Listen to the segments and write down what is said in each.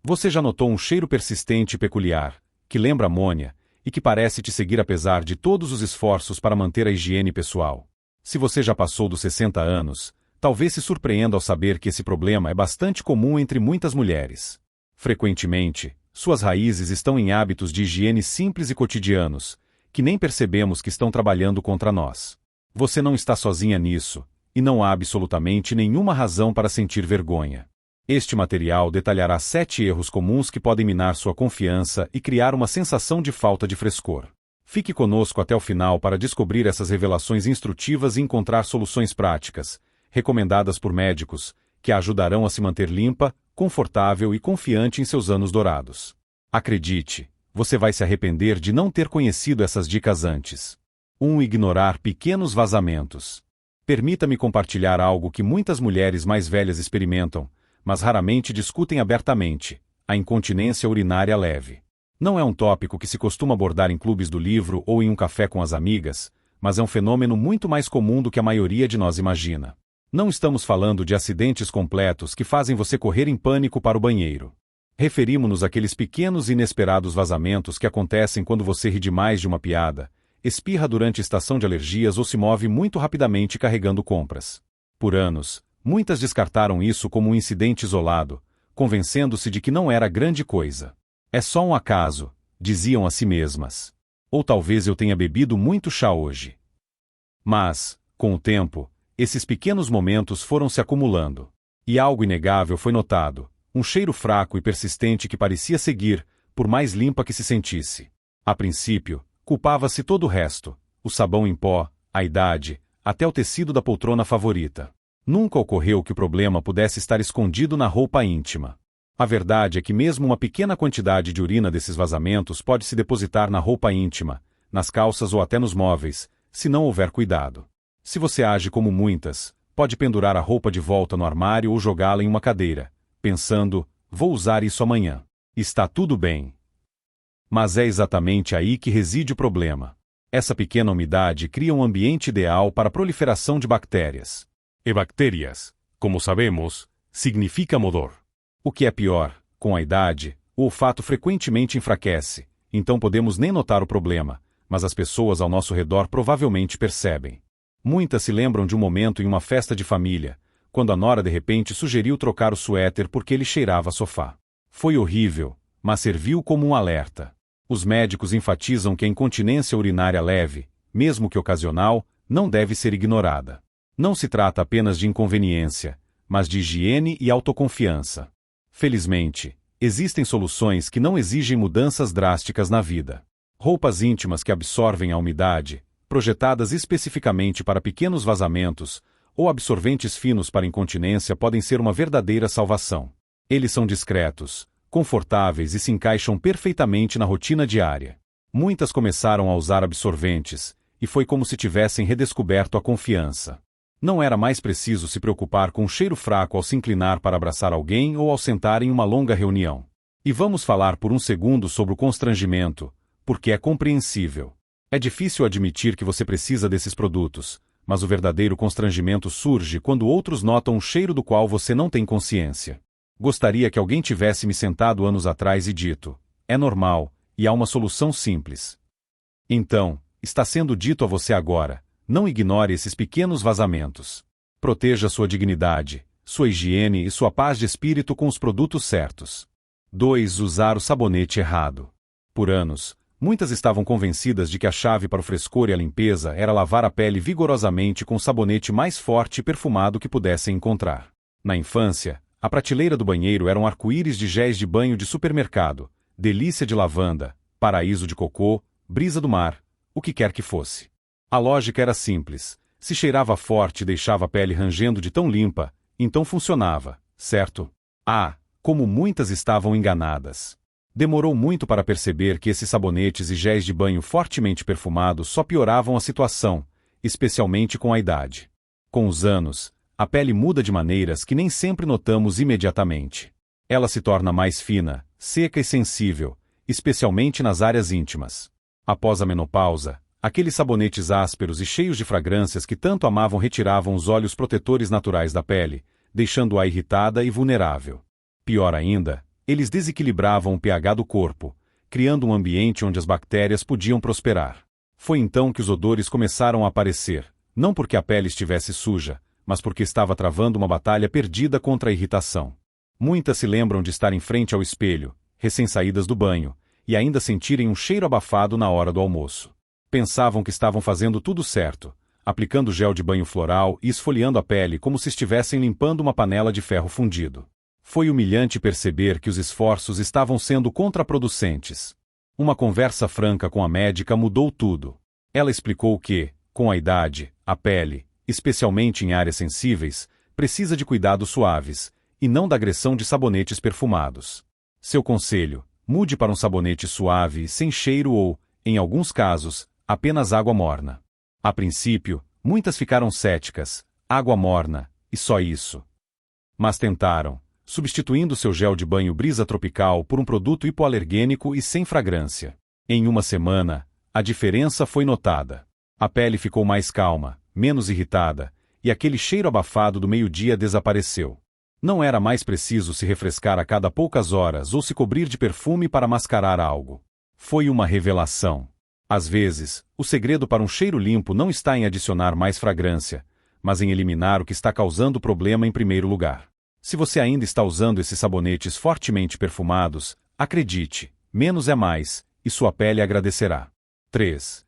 Você já notou um cheiro persistente e peculiar, que lembra amônia, e que parece te seguir apesar de todos os esforços para manter a higiene pessoal? Se você já passou dos 60 anos, talvez se surpreenda ao saber que esse problema é bastante comum entre muitas mulheres. Frequentemente, suas raízes estão em hábitos de higiene simples e cotidianos, que nem percebemos que estão trabalhando contra nós. Você não está sozinha nisso, e não há absolutamente nenhuma razão para sentir vergonha. Este material detalhará 7 erros comuns que podem minar sua confiança e criar uma sensação de falta de frescor. Fique conosco até o final para descobrir essas revelações instrutivas e encontrar soluções práticas, recomendadas por médicos, que a ajudarão a se manter limpa, confortável e confiante em seus anos dourados. Acredite, você vai se arrepender de não ter conhecido essas dicas antes. 1. Ignorar pequenos vazamentos. Permita-me compartilhar algo que muitas mulheres mais velhas experimentam, mas raramente discutem abertamente: a incontinência urinária leve. Não é um tópico que se costuma abordar em clubes do livro ou em um café com as amigas, mas é um fenômeno muito mais comum do que a maioria de nós imagina. Não estamos falando de acidentes completos que fazem você correr em pânico para o banheiro. Referimos-nos àqueles pequenos e inesperados vazamentos que acontecem quando você ri demais de uma piada, espirra durante estação de alergias ou se move muito rapidamente carregando compras. Por anos, muitas descartaram isso como um incidente isolado, convencendo-se de que não era grande coisa. É só um acaso, diziam a si mesmas. Ou talvez eu tenha bebido muito chá hoje. Mas, com o tempo, esses pequenos momentos foram se acumulando. E algo inegável foi notado: um cheiro fraco e persistente que parecia seguir, por mais limpa que se sentisse. A princípio, culpava-se todo o resto: o sabão em pó, a idade, até o tecido da poltrona favorita. Nunca ocorreu que o problema pudesse estar escondido na roupa íntima. A verdade é que mesmo uma pequena quantidade de urina desses vazamentos pode se depositar na roupa íntima, nas calças ou até nos móveis, se não houver cuidado. Se você age como muitas, pode pendurar a roupa de volta no armário ou jogá-la em uma cadeira, pensando: vou usar isso amanhã. Está tudo bem. Mas é exatamente aí que reside o problema. Essa pequena umidade cria um ambiente ideal para a proliferação de bactérias. E bactérias, como sabemos, significa modor. O que é pior, com a idade, o olfato frequentemente enfraquece, então podemos nem notar o problema, mas as pessoas ao nosso redor provavelmente percebem. Muitas se lembram de um momento em uma festa de família, quando a nora de repente sugeriu trocar o suéter porque ele cheirava a sofá. Foi horrível, mas serviu como um alerta. Os médicos enfatizam que a incontinência urinária leve, mesmo que ocasional, não deve ser ignorada. Não se trata apenas de inconveniência, mas de higiene e autoconfiança. Felizmente, existem soluções que não exigem mudanças drásticas na vida. Roupas íntimas que absorvem a umidade, projetadas especificamente para pequenos vazamentos, ou absorventes finos para incontinência podem ser uma verdadeira salvação. Eles são discretos, confortáveis e se encaixam perfeitamente na rotina diária. Muitas começaram a usar absorventes, e foi como se tivessem redescoberto a confiança. Não era mais preciso se preocupar com um cheiro fraco ao se inclinar para abraçar alguém ou ao sentar em uma longa reunião. E vamos falar por um segundo sobre o constrangimento, porque é compreensível. É difícil admitir que você precisa desses produtos, mas o verdadeiro constrangimento surge quando outros notam um cheiro do qual você não tem consciência. Gostaria que alguém tivesse me sentado anos atrás e dito: é normal, e há uma solução simples. Então, está sendo dito a você agora: não ignore esses pequenos vazamentos. Proteja sua dignidade, sua higiene e sua paz de espírito com os produtos certos. 2. Usar o sabonete errado. Por anos, muitas estavam convencidas de que a chave para o frescor e a limpeza era lavar a pele vigorosamente com o sabonete mais forte e perfumado que pudessem encontrar. Na infância, a prateleira do banheiro era um arco-íris de géis de banho de supermercado, delícia de lavanda, paraíso de cocô, brisa do mar, o que quer que fosse. A lógica era simples: se cheirava forte e deixava a pele rangendo de tão limpa, então funcionava, certo? Ah, como muitas estavam enganadas. Demorou muito para perceber que esses sabonetes e géis de banho fortemente perfumados só pioravam a situação, especialmente com a idade. Com os anos, a pele muda de maneiras que nem sempre notamos imediatamente. Ela se torna mais fina, seca e sensível, especialmente nas áreas íntimas. Após a menopausa, aqueles sabonetes ásperos e cheios de fragrâncias que tanto amavam retiravam os óleos protetores naturais da pele, deixando-a irritada e vulnerável. Pior ainda, Eles desequilibravam o pH do corpo, criando um ambiente onde as bactérias podiam prosperar. Foi então que os odores começaram a aparecer, não porque a pele estivesse suja, mas porque estava travando uma batalha perdida contra a irritação. Muitas se lembram de estar em frente ao espelho, recém-saídas do banho, e ainda sentirem um cheiro abafado na hora do almoço. Pensavam que estavam fazendo tudo certo, aplicando gel de banho floral e esfoliando a pele como se estivessem limpando uma panela de ferro fundido. Foi humilhante perceber que os esforços estavam sendo contraproducentes. Uma conversa franca com a médica mudou tudo. Ela explicou que, com a idade, a pele, especialmente em áreas sensíveis, precisa de cuidados suaves, e não da agressão de sabonetes perfumados. Seu conselho: mude para um sabonete suave, sem cheiro ou, em alguns casos, apenas água morna. A princípio, muitas ficaram céticas, água morna, e só isso. Mas tentaram, substituindo seu gel de banho Brisa Tropical por um produto hipoalergênico e sem fragrância. Em uma semana, a diferença foi notada. A pele ficou mais calma, menos irritada, e aquele cheiro abafado do meio-dia desapareceu. Não era mais preciso se refrescar a cada poucas horas ou se cobrir de perfume para mascarar algo. Foi uma revelação. Às vezes, o segredo para um cheiro limpo não está em adicionar mais fragrância, mas em eliminar o que está causando o problema em primeiro lugar. Se você ainda está usando esses sabonetes fortemente perfumados, acredite, menos é mais, e sua pele agradecerá. 3.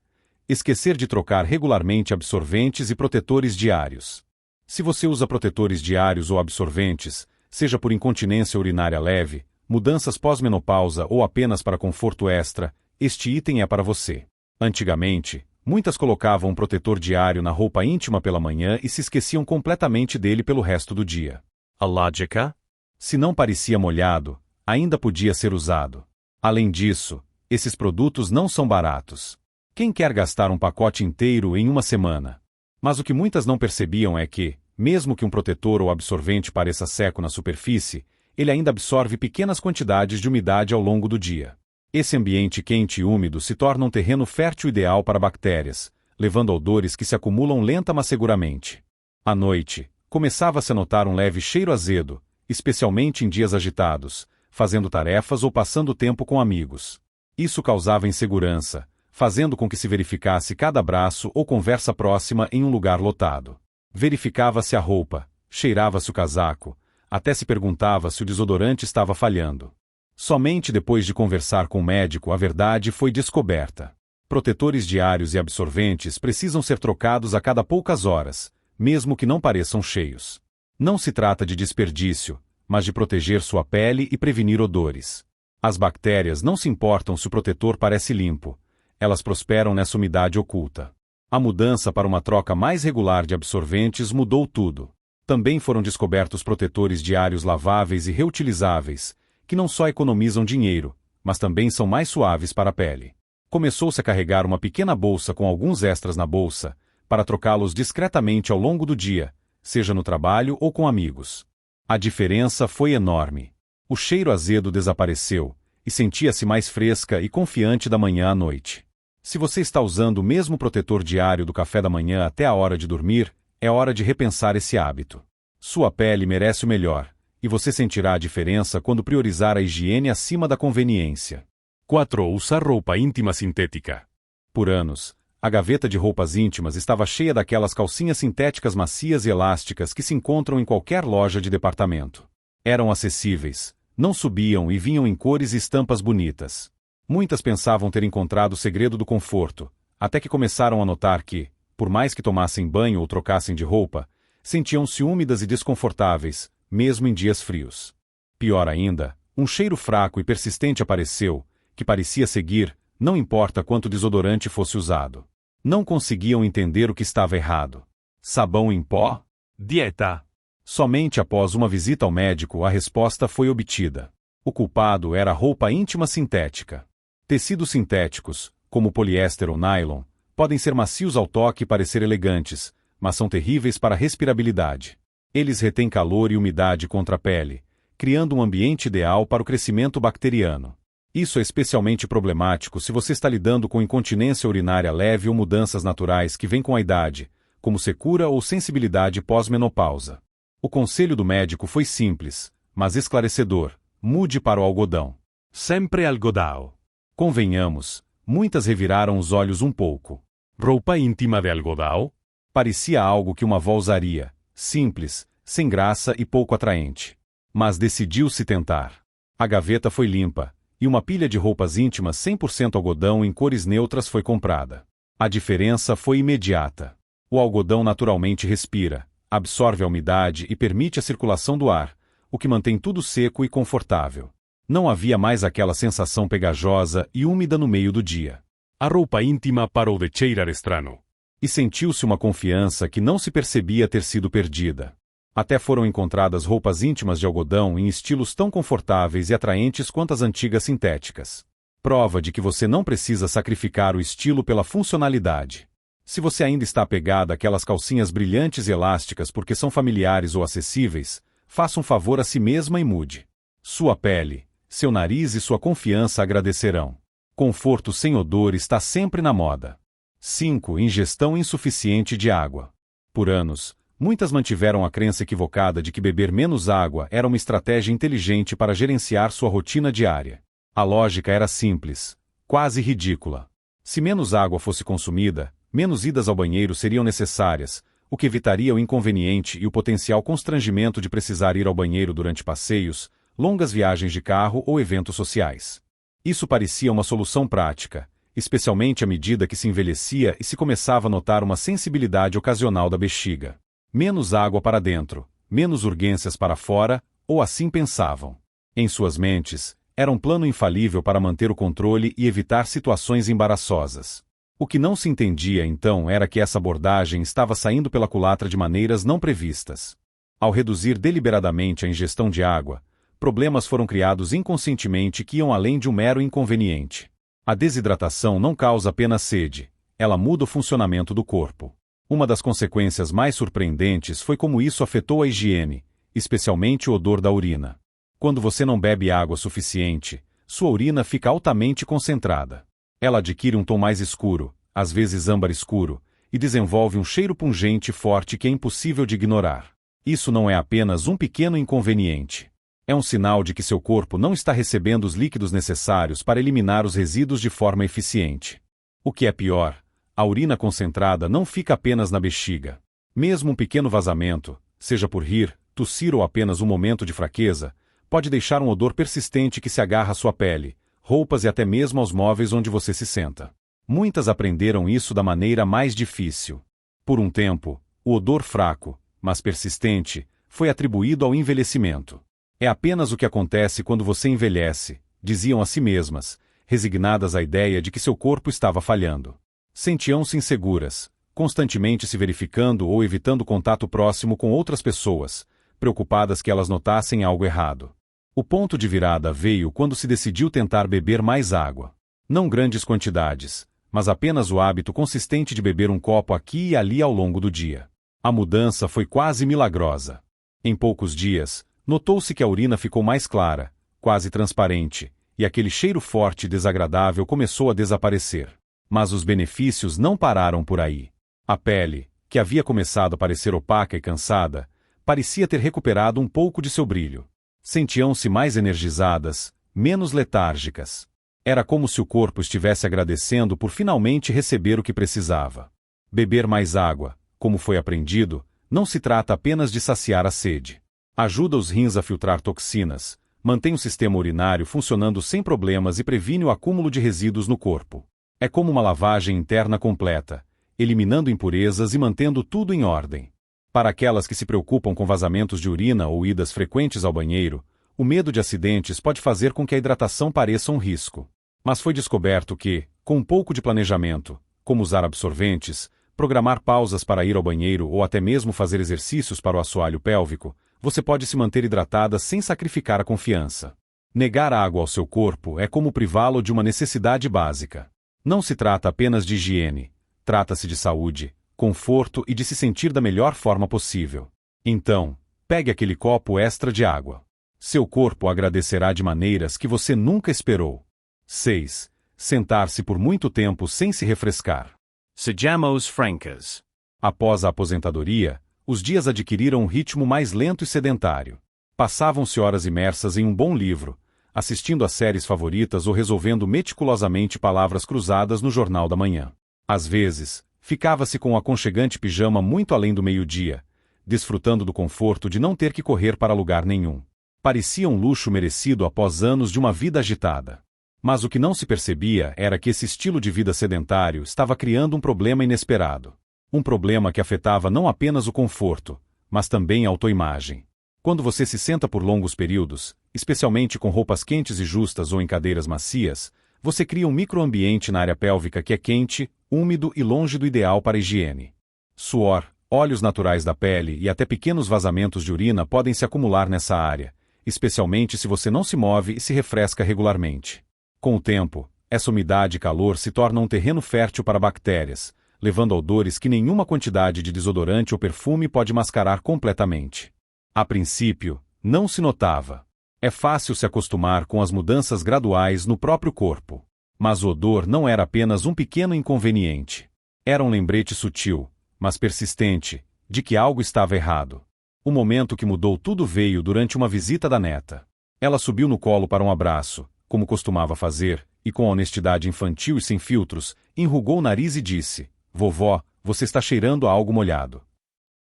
Esquecer de trocar regularmente absorventes e protetores diários. Se você usa protetores diários ou absorventes, seja por incontinência urinária leve, mudanças pós-menopausa ou apenas para conforto extra, este item é para você. Antigamente, muitas colocavam um protetor diário na roupa íntima pela manhã e se esqueciam completamente dele pelo resto do dia. A lógica? Se não parecia molhado, ainda podia ser usado. Além disso, esses produtos não são baratos. Quem quer gastar um pacote inteiro em uma semana? Mas o que muitas não percebiam é que, mesmo que um protetor ou absorvente pareça seco na superfície, ele ainda absorve pequenas quantidades de umidade ao longo do dia. Esse ambiente quente e úmido se torna um terreno fértil ideal para bactérias, levando a odores que se acumulam lenta mas seguramente. À noite, começava-se a notar um leve cheiro azedo, especialmente em dias agitados, fazendo tarefas ou passando tempo com amigos. Isso causava insegurança, fazendo com que se verificasse cada abraço ou conversa próxima em um lugar lotado. Verificava-se a roupa, cheirava-se o casaco, até se perguntava se o desodorante estava falhando. Somente depois de conversar com o médico a verdade foi descoberta. Protetores diários e absorventes precisam ser trocados a cada poucas horas, mesmo que não pareçam cheios. Não se trata de desperdício, mas de proteger sua pele e prevenir odores. As bactérias não se importam se o protetor parece limpo. Elas prosperam nessa umidade oculta. A mudança para uma troca mais regular de absorventes mudou tudo. Também foram descobertos protetores diários laváveis e reutilizáveis, que não só economizam dinheiro, mas também são mais suaves para a pele. Começou-se a carregar uma pequena bolsa com alguns extras na bolsa, para trocá-los discretamente ao longo do dia, seja no trabalho ou com amigos. A diferença foi enorme. O cheiro azedo desapareceu, e sentia-se mais fresca e confiante da manhã à noite. Se você está usando o mesmo protetor diário do café da manhã até a hora de dormir, é hora de repensar esse hábito. Sua pele merece o melhor, e você sentirá a diferença quando priorizar a higiene acima da conveniência. 4. Usar roupa íntima sintética. Por anos, a gaveta de roupas íntimas estava cheia daquelas calcinhas sintéticas macias e elásticas que se encontram em qualquer loja de departamento. Eram acessíveis, não subiam e vinham em cores e estampas bonitas. Muitas pensavam ter encontrado o segredo do conforto, até que começaram a notar que, por mais que tomassem banho ou trocassem de roupa, sentiam-se úmidas e desconfortáveis, mesmo em dias frios. Pior ainda, um cheiro fraco e persistente apareceu, que parecia seguir, não importa quanto desodorante fosse usado. Não conseguiam entender o que estava errado. Sabão em pó? Dieta. Somente após uma visita ao médico a resposta foi obtida. O culpado era a roupa íntima sintética. Tecidos sintéticos, como poliéster ou nylon, podem ser macios ao toque e parecer elegantes, mas são terríveis para a respirabilidade. Eles retêm calor e umidade contra a pele, criando um ambiente ideal para o crescimento bacteriano. Isso é especialmente problemático se você está lidando com incontinência urinária leve ou mudanças naturais que vêm com a idade, como secura ou sensibilidade pós-menopausa. O conselho do médico foi simples, mas esclarecedor. mude para o algodão. Sempre algodão. Convenhamos, muitas reviraram os olhos um pouco. Roupa íntima de algodão? Parecia algo que uma avó usaria, simples, sem graça e pouco atraente. Mas decidiu-se tentar. A gaveta foi limpa, e uma pilha de roupas íntimas 100% algodão em cores neutras foi comprada. A diferença foi imediata. O algodão naturalmente respira, absorve a umidade e permite a circulação do ar, o que mantém tudo seco e confortável. Não havia mais aquela sensação pegajosa e úmida no meio do dia. A roupa íntima parou de cheirar estranho. E sentiu-se uma confiança que não se percebia ter sido perdida. Até foram encontradas roupas íntimas de algodão em estilos tão confortáveis e atraentes quanto as antigas sintéticas. Prova de que você não precisa sacrificar o estilo pela funcionalidade. Se você ainda está apegado àquelas calcinhas brilhantes e elásticas porque são familiares ou acessíveis, faça um favor a si mesma e mude. Sua pele, seu nariz e sua confiança agradecerão. Conforto sem odor está sempre na moda. 5. Ingestão insuficiente de água. Por anos, muitas mantiveram a crença equivocada de que beber menos água era uma estratégia inteligente para gerenciar sua rotina diária. A lógica era simples, quase ridícula. Se menos água fosse consumida, menos idas ao banheiro seriam necessárias, o que evitaria o inconveniente e o potencial constrangimento de precisar ir ao banheiro durante passeios, longas viagens de carro ou eventos sociais. Isso parecia uma solução prática, especialmente à medida que se envelhecia e se começava a notar uma sensibilidade ocasional da bexiga. Menos água para dentro, menos urgências para fora, ou assim pensavam. Em suas mentes, era um plano infalível para manter o controle e evitar situações embaraçosas. O que não se entendia então era que essa abordagem estava saindo pela culatra de maneiras não previstas. Ao reduzir deliberadamente a ingestão de água, problemas foram criados inconscientemente que iam além de um mero inconveniente. A desidratação não causa apenas sede, ela muda o funcionamento do corpo. Uma das consequências mais surpreendentes foi como isso afetou a higiene, especialmente o odor da urina. Quando você não bebe água suficiente, sua urina fica altamente concentrada. Ela adquire um tom mais escuro, às vezes âmbar escuro, e desenvolve um cheiro pungente e forte que é impossível de ignorar. Isso não é apenas um pequeno inconveniente. É um sinal de que seu corpo não está recebendo os líquidos necessários para eliminar os resíduos de forma eficiente. O que é pior, a urina concentrada não fica apenas na bexiga. Mesmo um pequeno vazamento, seja por rir, tossir ou apenas um momento de fraqueza, pode deixar um odor persistente que se agarra à sua pele, roupas e até mesmo aos móveis onde você se senta. Muitas aprenderam isso da maneira mais difícil. Por um tempo, o odor fraco, mas persistente, foi atribuído ao envelhecimento. É apenas o que acontece quando você envelhece, diziam a si mesmas, resignadas à ideia de que seu corpo estava falhando. Sentiam-se inseguras, constantemente se verificando ou evitando contato próximo com outras pessoas, preocupadas que elas notassem algo errado. O ponto de virada veio quando se decidiu tentar beber mais água. Não grandes quantidades, mas apenas o hábito consistente de beber um copo aqui e ali ao longo do dia. A mudança foi quase milagrosa. Em poucos dias, notou-se que a urina ficou mais clara, quase transparente, e aquele cheiro forte e desagradável começou a desaparecer. Mas os benefícios não pararam por aí. A pele, que havia começado a parecer opaca e cansada, parecia ter recuperado um pouco de seu brilho. Sentiam-se mais energizadas, menos letárgicas. Era como se o corpo estivesse agradecendo por finalmente receber o que precisava. Beber mais água, como foi aprendido, não se trata apenas de saciar a sede. Ajuda os rins a filtrar toxinas, mantém o sistema urinário funcionando sem problemas e previne o acúmulo de resíduos no corpo. É como uma lavagem interna completa, eliminando impurezas e mantendo tudo em ordem. Para aquelas que se preocupam com vazamentos de urina ou idas frequentes ao banheiro, o medo de acidentes pode fazer com que a hidratação pareça um risco. Mas foi descoberto que, com um pouco de planejamento, como usar absorventes, programar pausas para ir ao banheiro ou até mesmo fazer exercícios para o assoalho pélvico, você pode se manter hidratada sem sacrificar a confiança. Negar água ao seu corpo é como privá-lo de uma necessidade básica. Não se trata apenas de higiene, trata-se de saúde, conforto e de se sentir da melhor forma possível. Então, pegue aquele copo extra de água. Seu corpo agradecerá de maneiras que você nunca esperou. 6. Sentar-se por muito tempo sem se refrescar. Sejamos francas. Após a aposentadoria, os dias adquiriram um ritmo mais lento e sedentário. Passavam-se horas imersas em um bom livro, assistindo às séries favoritas ou resolvendo meticulosamente palavras cruzadas no jornal da manhã. Às vezes, ficava-se com um aconchegante pijama muito além do meio-dia, desfrutando do conforto de não ter que correr para lugar nenhum. Parecia um luxo merecido após anos de uma vida agitada. Mas o que não se percebia era que esse estilo de vida sedentário estava criando um problema inesperado. Um problema que afetava não apenas o conforto, mas também a autoimagem. Quando você se senta por longos períodos, especialmente com roupas quentes e justas ou em cadeiras macias, você cria um microambiente na área pélvica que é quente, úmido e longe do ideal para a higiene. Suor, óleos naturais da pele e até pequenos vazamentos de urina podem se acumular nessa área, especialmente se você não se move e se refresca regularmente. Com o tempo, essa umidade e calor se tornam um terreno fértil para bactérias, levando a odores que nenhuma quantidade de desodorante ou perfume pode mascarar completamente. A princípio, não se notava. É fácil se acostumar com as mudanças graduais no próprio corpo. Mas o odor não era apenas um pequeno inconveniente. Era um lembrete sutil, mas persistente, de que algo estava errado. O momento que mudou tudo veio durante uma visita da neta. Ela subiu no colo para um abraço, como costumava fazer, e com honestidade infantil e sem filtros, enrugou o nariz e disse: "Vovó, você está cheirando a algo molhado."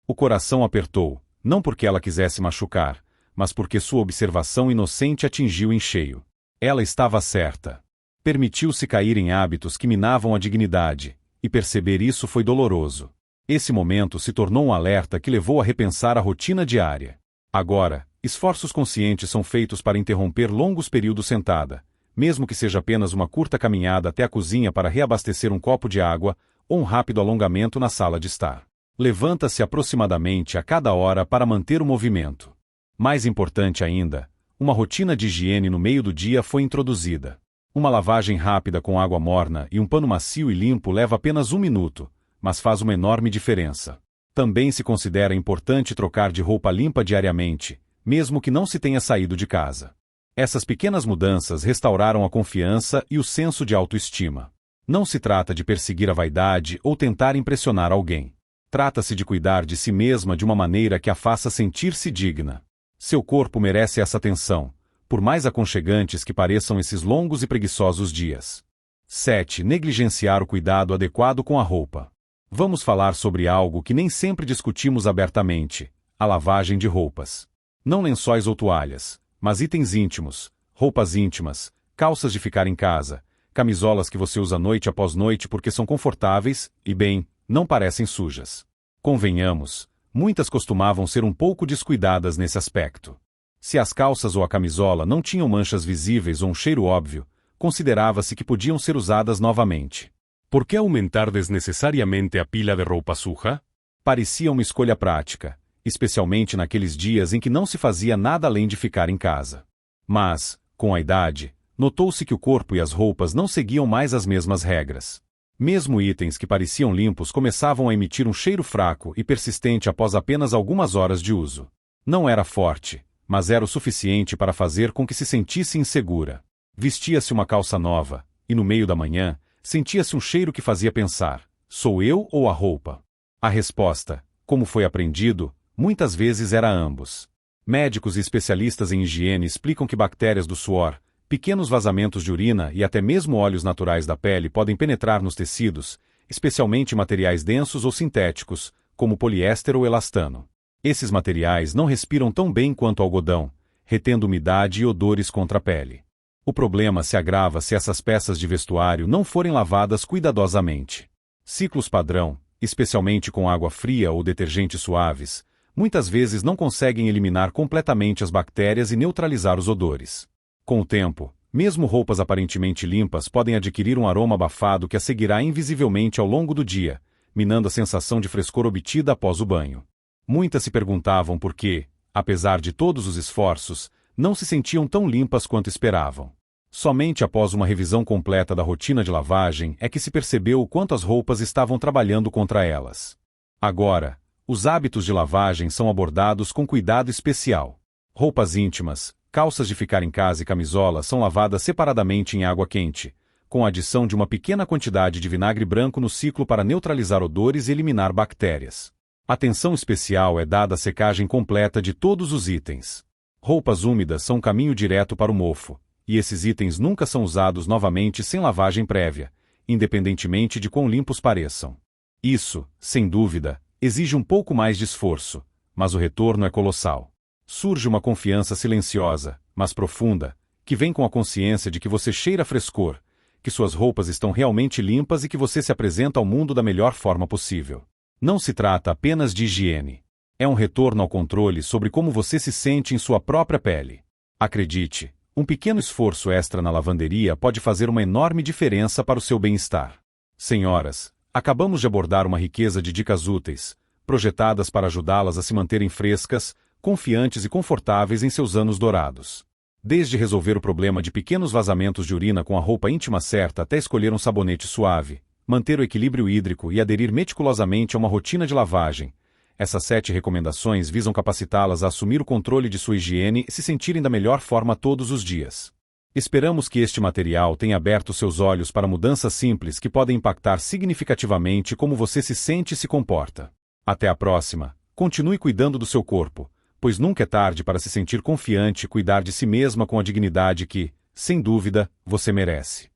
O coração apertou, não porque ela quisesse machucar, mas porque sua observação inocente atingiu em cheio. Ela estava certa. Permitiu-se cair em hábitos que minavam a dignidade, e perceber isso foi doloroso. Esse momento se tornou um alerta que levou a repensar a rotina diária. Agora, esforços conscientes são feitos para interromper longos períodos sentada, mesmo que seja apenas uma curta caminhada até a cozinha para reabastecer um copo de água, ou um rápido alongamento na sala de estar. Levanta-se aproximadamente a cada hora para manter o movimento. Mais importante ainda, uma rotina de higiene no meio do dia foi introduzida. Uma lavagem rápida com água morna e um pano macio e limpo leva apenas 1 minuto, mas faz uma enorme diferença. Também se considera importante trocar de roupa limpa diariamente, mesmo que não se tenha saído de casa. Essas pequenas mudanças restauraram a confiança e o senso de autoestima. Não se trata de perseguir a vaidade ou tentar impressionar alguém. Trata-se de cuidar de si mesma de uma maneira que a faça sentir-se digna. Seu corpo merece essa atenção, por mais aconchegantes que pareçam esses longos e preguiçosos dias. 7. Negligenciar o cuidado adequado com a roupa. Vamos falar sobre algo que nem sempre discutimos abertamente: a lavagem de roupas. Não lençóis ou toalhas, mas itens íntimos, roupas íntimas, calças de ficar em casa, camisolas que você usa noite após noite porque são confortáveis e, bem, não parecem sujas. Convenhamos, muitas costumavam ser um pouco descuidadas nesse aspecto. Se as calças ou a camisola não tinham manchas visíveis ou um cheiro óbvio, considerava-se que podiam ser usadas novamente. ¿Por qué aumentar desnecesariamente a pila de roupa suja? Parecia uma escolha prática, especialmente naqueles dias em que não se fazia nada além de ficar em casa. Mas, com a idade, notou-se que o corpo e as roupas não seguiam mais as mesmas regras. Mesmo itens que pareciam limpos começavam a emitir um cheiro fraco e persistente após apenas algumas horas de uso. Não era forte, mas era o suficiente para fazer com que se sentisse insegura. Vestia-se uma calça nova, e no meio da manhã, sentia-se um cheiro que fazia pensar: sou eu ou a roupa? A resposta, como foi aprendido, muitas vezes era ambos. Médicos e especialistas em higiene explicam que bactérias do suor, pequenos vazamentos de urina e até mesmo óleos naturais da pele podem penetrar nos tecidos, especialmente materiais densos ou sintéticos, como poliéster ou elastano. Esses materiais não respiram tão bem quanto o algodão, retendo umidade e odores contra a pele. O problema se agrava se essas peças de vestuário não forem lavadas cuidadosamente. Ciclos padrão, especialmente com água fria ou detergentes suaves, muitas vezes não conseguem eliminar completamente as bactérias e neutralizar os odores. Com o tempo, mesmo roupas aparentemente limpas podem adquirir um aroma abafado que as seguirá invisivelmente ao longo do dia, minando a sensação de frescor obtida após o banho. Muitas se perguntavam por que, apesar de todos os esforços, não se sentiam tão limpas quanto esperavam. Somente após uma revisão completa da rotina de lavagem é que se percebeu o quanto as roupas estavam trabalhando contra elas. Agora, os hábitos de lavagem são abordados com cuidado especial. Roupas íntimas, calças de ficar em casa e camisolas são lavadas separadamente em água quente, com a adição de uma pequena quantidade de vinagre branco no ciclo para neutralizar odores e eliminar bactérias. Atenção especial é dada à secagem completa de todos os itens. Roupas úmidas são um caminho direto para o mofo, e esses itens nunca são usados novamente sem lavagem prévia, independentemente de quão limpos pareçam. Isso, sem dúvida, exige um pouco mais de esforço, mas o retorno é colossal. Surge uma confiança silenciosa, mas profunda, que vem com a consciência de que você cheira frescor, que suas roupas estão realmente limpas e que você se apresenta ao mundo da melhor forma possível. Não se trata apenas de higiene. É um retorno ao controle sobre como você se sente em sua própria pele. Acredite, um pequeno esforço extra na lavanderia pode fazer uma enorme diferença para o seu bem-estar. Senhoras, acabamos de abordar uma riqueza de dicas úteis, projetadas para ajudá-las a se manterem frescas, confiantes e confortáveis em seus anos dourados. Desde resolver o problema de pequenos vazamentos de urina com a roupa íntima certa até escolher um sabonete suave, manter o equilíbrio hídrico e aderir meticulosamente a uma rotina de lavagem, essas 7 recomendações visam capacitá-las a assumir o controle de sua higiene e se sentirem da melhor forma todos os dias. Esperamos que este material tenha aberto seus olhos para mudanças simples que podem impactar significativamente como você se sente e se comporta. Até a próxima. Continue cuidando do seu corpo, pois nunca é tarde para se sentir confiante e cuidar de si mesma com a dignidade que, sem dúvida, você merece.